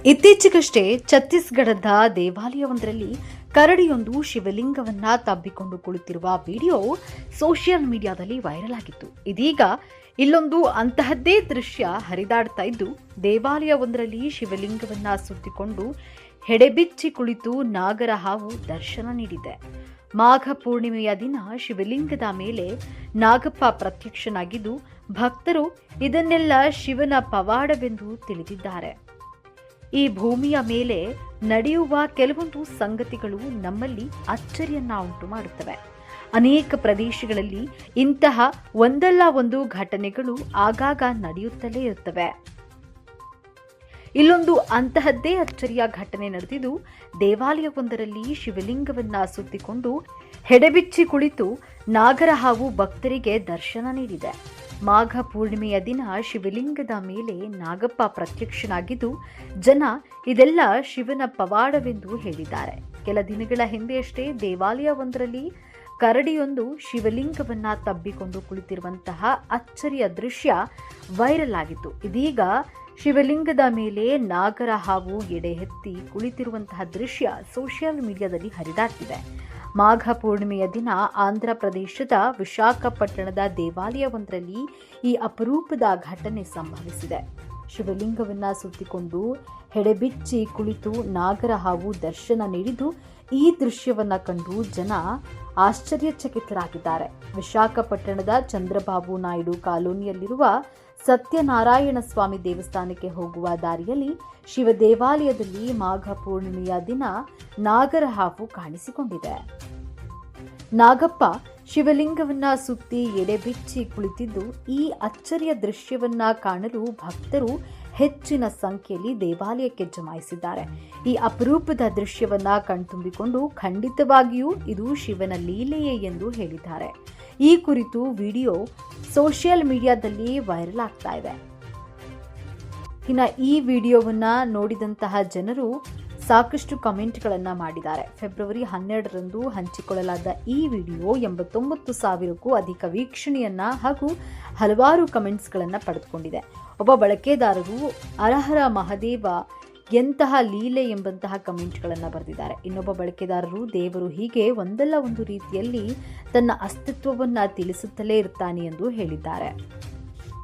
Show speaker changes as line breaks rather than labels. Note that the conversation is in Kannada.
ಇತ್ತೀಚೆಗಷ್ಟೇ ಛತ್ತೀಸ್ಗಢದ ದೇವಾಲಯವೊಂದರಲ್ಲಿ ಕರಡಿಯೊಂದು ಶಿವಲಿಂಗವನ್ನ ತಬ್ಬಿಕೊಂಡು ಕುಳಿತಿರುವ ವಿಡಿಯೋ ಸೋಷಿಯಲ್ ಮೀಡಿಯಾದಲ್ಲಿ ವೈರಲ್ ಆಗಿತ್ತು. ಇದೀಗ ಇಲ್ಲೊಂದು ಅಂತಹದ್ದೇ ದೃಶ್ಯ ಹರಿದಾಡ್ತಾ ಇದ್ದು, ದೇವಾಲಯವೊಂದರಲ್ಲಿ ಶಿವಲಿಂಗವನ್ನ ಸುತ್ತಿಕೊಂಡು ಹೆಡೆಬಿಚ್ಚಿ ಕುಳಿತು ನಾಗರ ಹಾವು ದರ್ಶನ ನೀಡಿದೆ. ಮಾಘ ಪೂರ್ಣಿಮೆಯ ದಿನ ಶಿವಲಿಂಗದ ಮೇಲೆ ನಾಗಪ್ಪ ಪ್ರತ್ಯಕ್ಷನಾಗಿದ್ದು, ಭಕ್ತರು ಇದನ್ನೆಲ್ಲ ಶಿವನ ಪವಾಡವೆಂದು ತಿಳಿದಿದ್ದಾರೆ. ಈ ಭೂಮಿಯ ಮೇಲೆ ನಡೆಯುವ ಕೆಲವೊಂದು ಸಂಗತಿಗಳು ನಮ್ಮಲ್ಲಿ ಅಚ್ಚರಿಯನ್ನ ಉಂಟು ಮಾಡುತ್ತವೆ. ಅನೇಕ ಪ್ರದೇಶಗಳಲ್ಲಿ ಇಂತಹ ಒಂದಲ್ಲ ಒಂದು ಘಟನೆಗಳು ಆಗಾಗ ನಡೆಯುತ್ತಲೇ ಇರುತ್ತವೆ. ಇಲ್ಲೊಂದು ಅಂತಹದ್ದೇ ಅಚ್ಚರಿಯ ಘಟನೆ ನಡೆದಿದ್ದು, ದೇವಾಲಯವೊಂದರಲ್ಲಿ ಶಿವಲಿಂಗವನ್ನ ಸುತ್ತಿಕೊಂಡು ಹೆಡೆಬಿಚ್ಚಿ ಕುಳಿತು ನಾಗರ ಹಾವು ಭಕ್ತರಿಗೆ ದರ್ಶನ ನೀಡಿದೆ. ಮಾಘ ಪೂರ್ಣಿಮೆಯ ದಿನ ಶಿವಲಿಂಗದ ಮೇಲೆ ನಾಗಪ್ಪ ಪ್ರತ್ಯಕ್ಷನಾಗಿದ್ದು, ಜನ ಇದೆಲ್ಲ ಶಿವನ ಪವಾಡವೆಂದು ಹೇಳಿದ್ದಾರೆ. ಕೆಲ ದಿನಗಳ ಹಿಂದೆಯಷ್ಟೇ ದೇವಾಲಯವೊಂದರಲ್ಲಿ ಕರಡಿಯೊಂದು ಶಿವಲಿಂಗವನ್ನ ತಬ್ಬಿಕೊಂಡು ಕುಳಿತಿರುವಂತಹ ಅಚ್ಚರಿಯ ದೃಶ್ಯ ವೈರಲ್ ಆಗಿತ್ತು. ಇದೀಗ ಶಿವಲಿಂಗದ ಮೇಲೆ ನಾಗರ ಹಾವು ಎಡೆ ಎತ್ತಿ ಕುಳಿತಿರುವಂತಹ ದೃಶ್ಯ ಸೋಷಿಯಲ್ ಮೀಡಿಯಾದಲ್ಲಿ ಹರಿದಾಡ್ತಿದೆ. ಮಾಘ ಪೂರ್ಣಿಮೆಯ ದಿನ ಆಂಧ್ರ ಪ್ರದೇಶದ ವಿಶಾಖಪಟ್ಟಣದ ದೇವಾಲಯವೊಂದರಲ್ಲಿ ಈ ಅಪರೂಪದ ಘಟನೆ ಸಂಭವಿಸಿದೆ. ಶಿವಲಿಂಗವನ್ನ ಸುತ್ತಿಕೊಂಡು ಹೆಡೆಬಿಚ್ಚಿ ಕುಳಿತು ನಾಗರ ಹಾವು ದರ್ಶನ ನೀಡಿದ್ದು, ಈ ದೃಶ್ಯವನ್ನ ಕಂಡು ಜನ ಆಶ್ಚರ್ಯಚಕಿತರಾಗಿದ್ದಾರೆ. ವಿಶಾಖಪಟ್ಟಣದ ಚಂದ್ರಬಾಬು ನಾಯ್ಡು ಕಾಲೋನಿಯಲ್ಲಿರುವ ಸತ್ಯನಾರಾಯಣ ಸ್ವಾಮಿ ದೇವಸ್ಥಾನಕ್ಕೆ ಹೋಗುವ ದಾರಿಯಲ್ಲಿ ಶಿವ ದೇವಾಲಯದಲ್ಲಿ ಮಾಘ ಪೂರ್ಣಿಮೆಯ ದಿನ ನಾಗರ ಹಾವು ಕಾಣಿಸಿಕೊಂಡಿದೆ. ನಾಗಪ್ಪ ಶಿವಲಿಂಗವನ್ನ ಸುತ್ತಿ ಎಡೆಬಿಚ್ಚಿ ಕುಳಿತಿದ್ದು, ಈ ಅಚ್ಚರಿಯ ದೃಶ್ಯವನ್ನ ಕಾಣಲು ಭಕ್ತರು ಹೆಚ್ಚಿನ ಸಂಖ್ಯೆಯಲ್ಲಿ ದೇವಾಲಯಕ್ಕೆ ಜಮಾಯಿಸಿದ್ದಾರೆ. ಈ ಅಪರೂಪದ ದೃಶ್ಯವನ್ನ ಕಣ್ತುಂಬಿಕೊಂಡು ಖಂಡಿತವಾಗಿಯೂ ಇದು ಶಿವನ ಲೀಲೆಯೇ ಎಂದು ಹೇಳಿದ್ದಾರೆ. ಈ ಕುರಿತು ವಿಡಿಯೋ ಸೋಷಿಯಲ್ ಮೀಡಿಯಾದಲ್ಲಿ ವೈರಲ್ ಆಗ್ತಾ ಇದೆ. ಇನ್ನು ಈ ವಿಡಿಯೋವನ್ನ ನೋಡಿದಂತಹ ಜನರು ಸಾಕಷ್ಟು ಕಮೆಂಟ್ಗಳನ್ನು ಮಾಡಿದ್ದಾರೆ. ಫೆಬ್ರವರಿ 12ರಂದು ಹಂಚಿಕೊಳ್ಳಲಾದ ಈ ವಿಡಿಯೋ 89,000ಕ್ಕೂ ಅಧಿಕ ವೀಕ್ಷಣೆಯನ್ನ ಹಾಗೂ ಹಲವಾರು ಕಮೆಂಟ್ಸ್ಗಳನ್ನು ಪಡೆದುಕೊಂಡಿದೆ. ಒಬ್ಬ ಬಳಕೆದಾರರು ಹರಹರ ಮಹದೇವ ಎಂತಹ ಲೀಲೆ ಎಂಬಂತಹ ಕಮೆಂಟ್ಗಳನ್ನು ಬರೆದಿದ್ದಾರೆ. ಇನ್ನೊಬ್ಬ ಬಳಕೆದಾರರು ದೇವರು ಹೀಗೆ ಒಂದಲ್ಲ ಒಂದು ರೀತಿಯಲ್ಲಿ ತನ್ನ ಅಸ್ತಿತ್ವವನ್ನು ತಿಳಿಸುತ್ತಲೇ ಇರ್ತಾನೆ ಎಂದು ಹೇಳಿದ್ದಾರೆ.